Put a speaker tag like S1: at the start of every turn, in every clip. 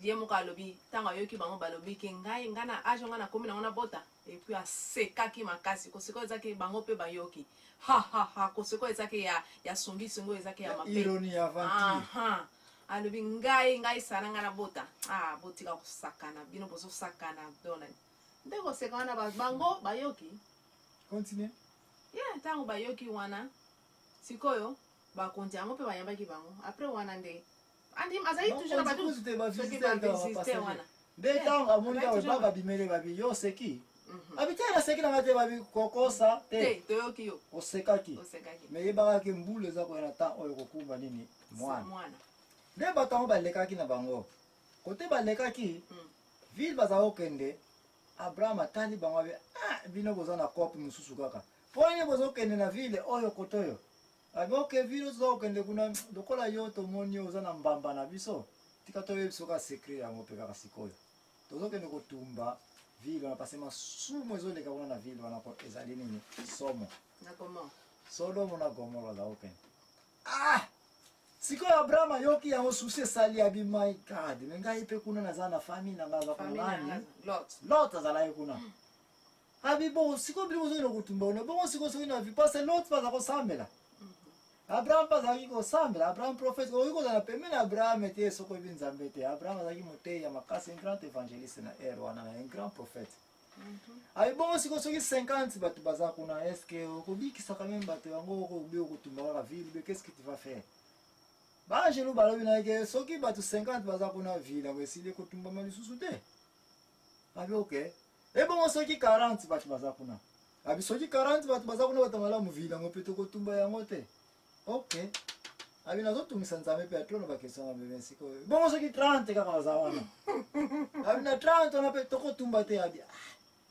S1: ye muka lobi tanga yoki bango balobi ke ngai ngana ajo ngana komi na ngona bota et puis asekaki makasi koseko ezaki bango pe bayoki ha koseko ezaki ya songi songo ezaki ya mape
S2: ironie aventure
S1: alobi ngai sana ngana bota botika kusakana bino bozo sakana dona ndeko seka wana bango bayoki
S2: continue
S1: tango bayoki wana sikoyo bakonti yango pe bayambaki bango après wana nde andi azali toujours na batu
S2: visiter wana de tango amunika we baba bimele babi yo seki abitela seki na mate babi kokosa
S1: te toyoki yo
S2: osekaki me yebaka ke mbulu eza ko na ta oyo kokumba nini mwana de batango balekaki na bango kote balekaki ville bazao kende Abraham atali bango abe bino boza na kopi mususu kaka poni bozo kende na ville oyo kotoyo aboke ville zo kende kuna lokola yo to moni oza na mbamba na biso tika to yebiso ka secret yango pe kaka sikoyo tozo kende kotumba ville na pasema sumo ezo leka kuna na ville wana ko ezali nini somo
S1: na komo
S2: Sodomo na Gomora za open sikoyo Abraham yoki yango susi sali abi my god ngai pe kuna na zana family na ngaza kuna nani lot azala kuna abi bo siko bilo zo kutumba ona bo siko so ina vi pase lot paza ko sambela Abraham paza ko sambela Abraham prophet ko yuko na pemena Abraham ete soko binzambe te Abraham azaki moteya makasi un grand évangéliste na wana na un grand prophète abi bo siko so 50 batu baza kuna est-ce que okobikisa quand même batu yango ko bi okutumba la ville qu'est-ce que tu vas faire Banjelu balobi na ke soki batu 50 baza kuna ville ngesile kotumba mali susu te abi okay bon soki 40 batu baza kuna abi soki 40 batu baza kuna batamala mu ville ngopeto kotumba yango te okay abi nazo tumisa nzambe pe atona bakesa na bebe siko bon soki 30 kaka baza wana abi na 30 na pe tokotumba te abi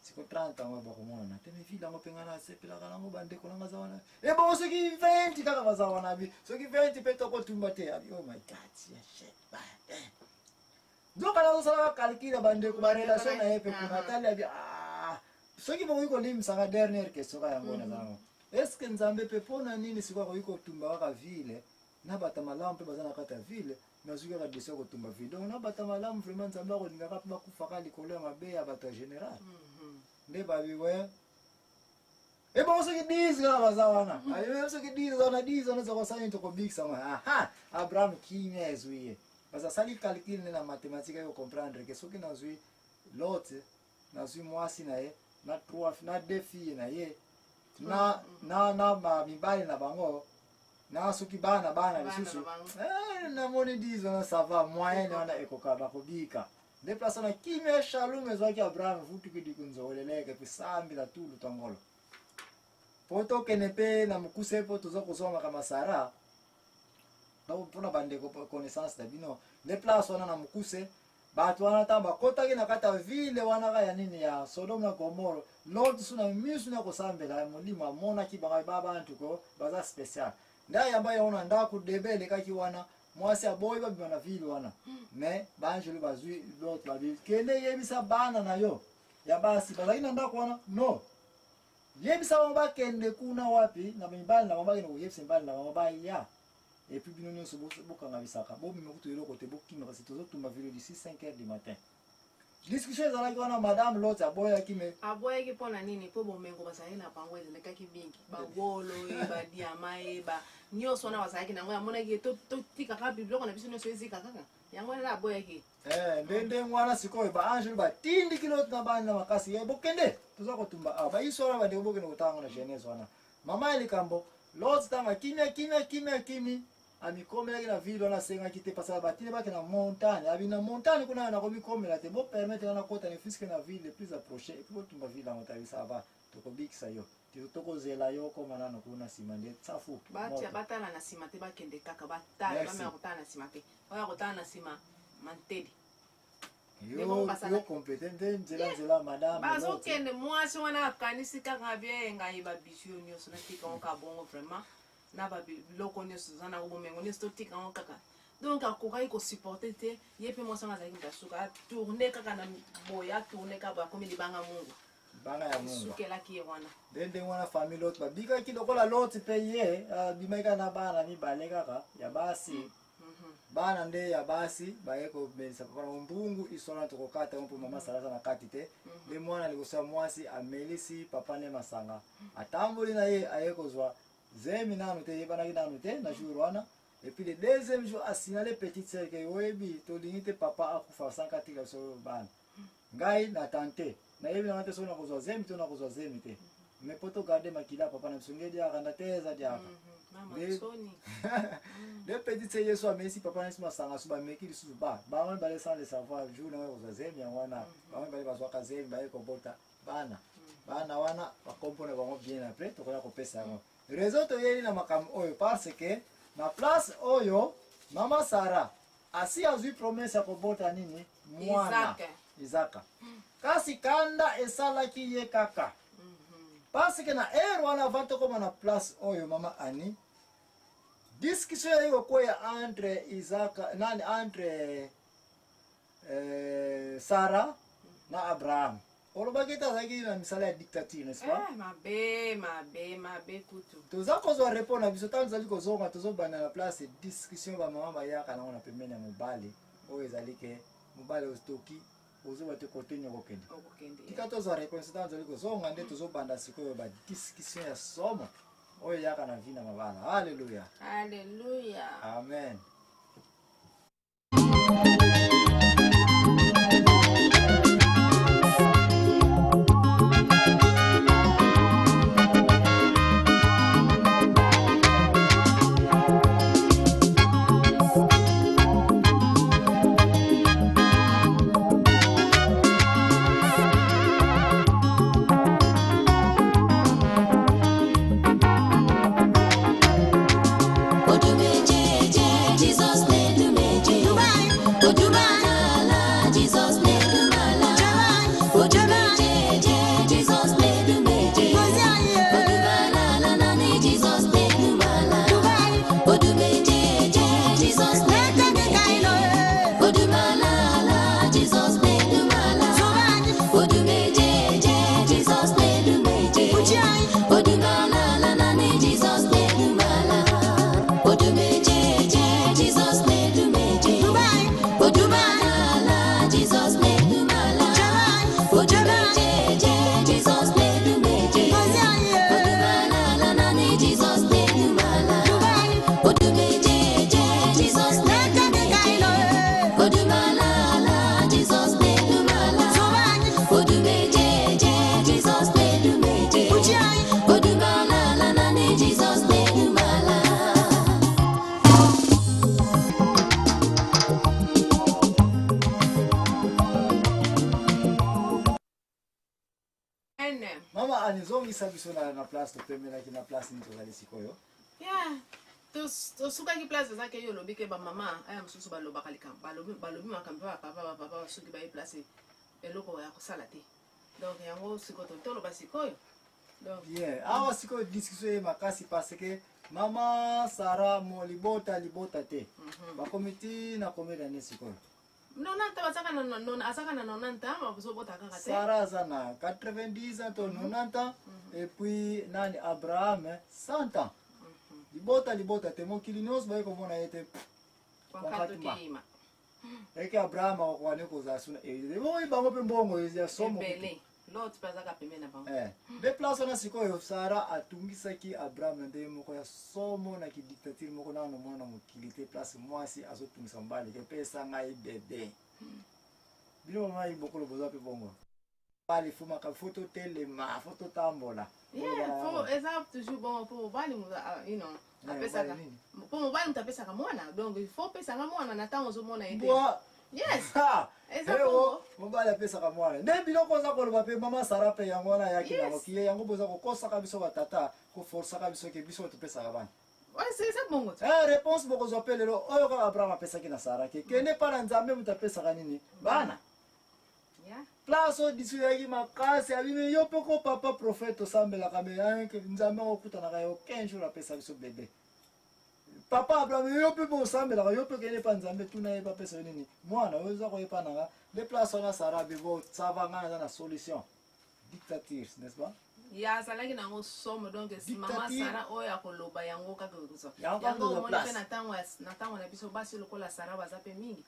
S2: siko 30 ngo ba komona te me ville ngo pengana sepela kana ngo bande ko nga za wana bon soki 20 kaka baza wana abi soki 20 pe tokotumba te abi oh my god yeah shit bad donc alors ça va calculer bande ko ba relation na epe kuna tali abi soki bo iko limsa ga dernière question ka yango na zango est-ce que nzambe pe pona nini siko ko iko tumba ka ville na bata malamu pe bazana kata ville nazuka ka desio ko tumba ville donc na bata malamu vraiment nzambe ko linga ka ba kufa ka likolo ya mabe ya bata général nde babi we bon soki 10 ka baza wana ayo soki 10 wana 10 wana zako sani to ko big sama Abraham kimia ezuye basa sali calcul na mathématique yo comprendre que soki nazui Lot nazui mwasi na ye na 3 na 2 filles na ye na ba mibali na bango na soki bana lisusu na moni 10 wana ça va moyen wana ekoka ba kobika déplacer na kimia shalom ezaki Abraham futu ki dikunzoleleke pisambi la tulu tongolo poto kenepe na mukuse po tozo kusoma kama Sara donc pona bande ko connaissance dabino déplacer wana na mukuse batu wana tamba kota kina kata ville wana ka ya nini ya Sodom na Gomora Lord suna misu na kusambela mulima mona kibanga baba antuko baza special ndai ambaye ona ndaku debele kaki wana mwasi aboyi babi bana ville wana mais banjelu bazui l'autre la ville kende yebisa bana na yo ya basi bazaki na ndako wana no yebisa wamba kende kuna wapi na mibali na wamba kende yebisa mbali na wamba ya et puis bino nyonso bokanga bisaka bomi mokutu eloko te bokima kasi tozotumba ville d'ici 5h du matin discussion ezalaki wana madame Lot aboyaki
S1: mpona nini po bomengo bazalaki na bango elekaki mingi bawolo badiama nyonso wana bazalaki nango yamonaki totikaka biloko na biso nyonso ezika kaka yango wana aboyaki
S2: nde wana sikoyo baangele batindiki Lot na bana na makasi bokende toza kotumba baiso wana bandeko bokende kotanga na Genèse wana mama ya likambo Lot tanga kimi amikomelaki na ville wana asengaki te parce batile baki na montagne abi na montagne kuna na komikomela te bo permettre na kota ne fiske na ville plus approché et puis botumba ville en tabi ça va tokobikisa yo tokozela yo koma nano kuna sima nde tsafu
S1: batia batala na sima te bakende kaka batala bamela kotala na sima te oya kotala na sima mantedi
S2: yo compétente nzela madame
S1: bazokende mwasi wana akanisi kaka bien ngai babisu yo nyonso natika ngo kabongo vraiment na babiloko nyonso zana ko bomengo nyonso totika ngo kaka donc akokaki kosupporte te ye mpe mwasi wana azalaki mutasuka atourne kaka na boya atourne kaka akomi libanga mungu
S2: banga ya mungu
S1: sukelaki ye wana
S2: ndenge wana famille Lot babikaki lokola Lot mpe ye bimaka na bana mibale kaka ya basi bana nde ya basi bayeko belisa papa mbungu isola tokokata mpo mama Sara na katite le mwana likosa mwasi amelisi papa ne masanga atamboli na ye ayekozwa zemi nanu te yebana kinanu te na jour wana et puis le deuxième jour a signalé petite sœur que oyebi tolingi te papa akufa sankatika so bana ngai na tante na yebi na te so na kozwa zemi to na kozwa zemi te mais poto garder makila papa na msungedi akanda teza diaka le petit sœur yeso amesi papa na sima sanga suba meki lisusu ba on bale sans le savoir jour na kozwa zemi wana ba on bale bazwa ka zemi ba ko bota bana wana bakompona bango bien après tokoya kopesa yango réseau to yeli na makambo oyo parce que na place oyo mama Sara asi azwi promesse ya kobota nini mwana Isaka kasi kanda esalaki ye kaka parce que na wana vanto koma na place oyo mama Ani discussion yiko koya entre Isaka nani entre Sara na Abraham olobakita zaki na misala ya dictature n'est-ce pas
S1: mabe kutu
S2: toza kozwa répondre na biso tanzo zali kozonga tozobanda na place discussion ba mama bayaka na ona pembeni ya mobali oyo ezali ke mobali ostoki ozoba te kote nyoko kende tika tozwa réponse tanzo zali kozonga nde tozobanda sikoyo ba discussion ya somo oyo yaka na vina mabala. Haleluya, amen. Mama anizongi sabiso na place to pemela ki na place ni tozali sikoyo.
S1: Yeah. To suka ki place zake yo lobi ke ba mama aya msusu baloba kalika balobi makambe ba papa suki ba place eloko ya kosala te. Donc yango sikoto tolo ba sikoyo. Donc
S2: yeah, awa sikoyo discussion e makasi parce que mama Sara mo libota te. Ba komiti na komeda ne sikoyo.
S1: Nonanta basaka na asaka na nonanta mabuzobota kaka te.
S2: Sara zana 90 ans to 90 ans et puis nani Abraham 100 ans. Libota te mokili nyonso baye komona ete
S1: Fatima.
S2: Eke Abraham akwane kozasuna bo ibango pe mbongo ya somo.
S1: Bele. Lot pazaka pemena bango.
S2: De place na sikoyo Sara atungisaki Abraham nde moko ya somo na ki dictature moko na no mona mokili te place mwasi azotungisa mbali ke pesa ngai bebe. Bilo ngai bokolo boza pe bongo. Bali fuma ka photo telema photo tambola.
S1: Yeah, for example toujours bon pour bali you know. Apesa ka. Pour mobali mtapesa ka mwana. Donc il faut pesa ka mwana na tango zo mona ete. Yes.
S2: Exactement. Mobali apesa ka mwana. Ne biloko za koloba pe mama Sara pe yango na yaki na mokiye yango boza ko kosa ka biso batata ko forcer ka biso ke biso to pesa ka bana.
S1: Ouais, c'est ça bongo.
S2: Réponse boko zo pe lelo oyo ka Abraham apesa ki na Sara ke kene para nzambe mutapesa ka nini? Bana.
S1: Yeah.
S2: Plaso disu yaki makasi abime yo poko papa prophète osambela ka me yanke nzambe okuta na yo 15 jours apesa biso bébé. Papa Abraham yo pe bo osambela yo pe kene pa nzambe tuna ye pa pesa nini? Mwana oza ko yepa nanga. Les places na Sara bebo ça va ngana na solution. Dictature, n'est-ce pas?
S1: ya azalaki nango somo donc mama Sara oyo akoloba yango kaka kuso
S2: yango
S1: omoni mpe na ntango na biso basi lokola Sara baza mpe mingi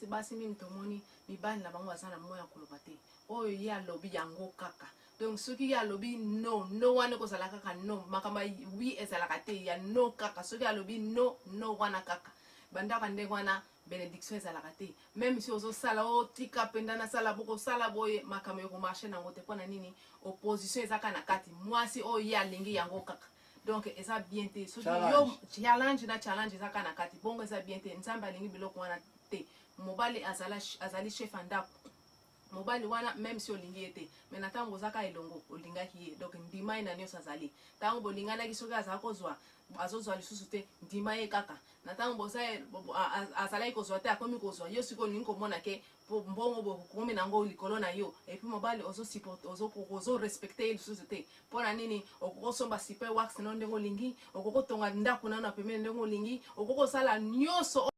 S1: basi mingi tomoni mibali na bango baza na moyo ya koloba te oyo ye alobi yango kaka donc soki ye alobi no wana ekozala kaka no makambo wi ezalaka te ya no kaka soki alobi no wana kaka bandaka ndenge wana bénédiction ezalaka te même si ozosala otika penda nasala bokosala boye makambo ekomarche nango te mpona nini opposition ezaka na kati mwasi oyo ye alingi yango kaka donc eza bien te soki yo challenge ezaka na kati bongo eza bien te nzambe alingi biloko wana te mobali azali chef andako mobali wana même si olingi ye te mais na ntango ozaka elongo olingaki ye donc ndima ye na nyonso azali ntango bolinganaki soki azozwa lisusu te ndima ye kaka na ntango azalaki kozwa te akomi kozwa yo sikoyo olingi komona ke mbongo bokomi nango likolo na yo epuis mobali ozorespecte ye lisusu te mpona nini okokosomba super wax no ndenge olingi okokotonga ndako nano na pembeni ndenge olingi okokosala nyonso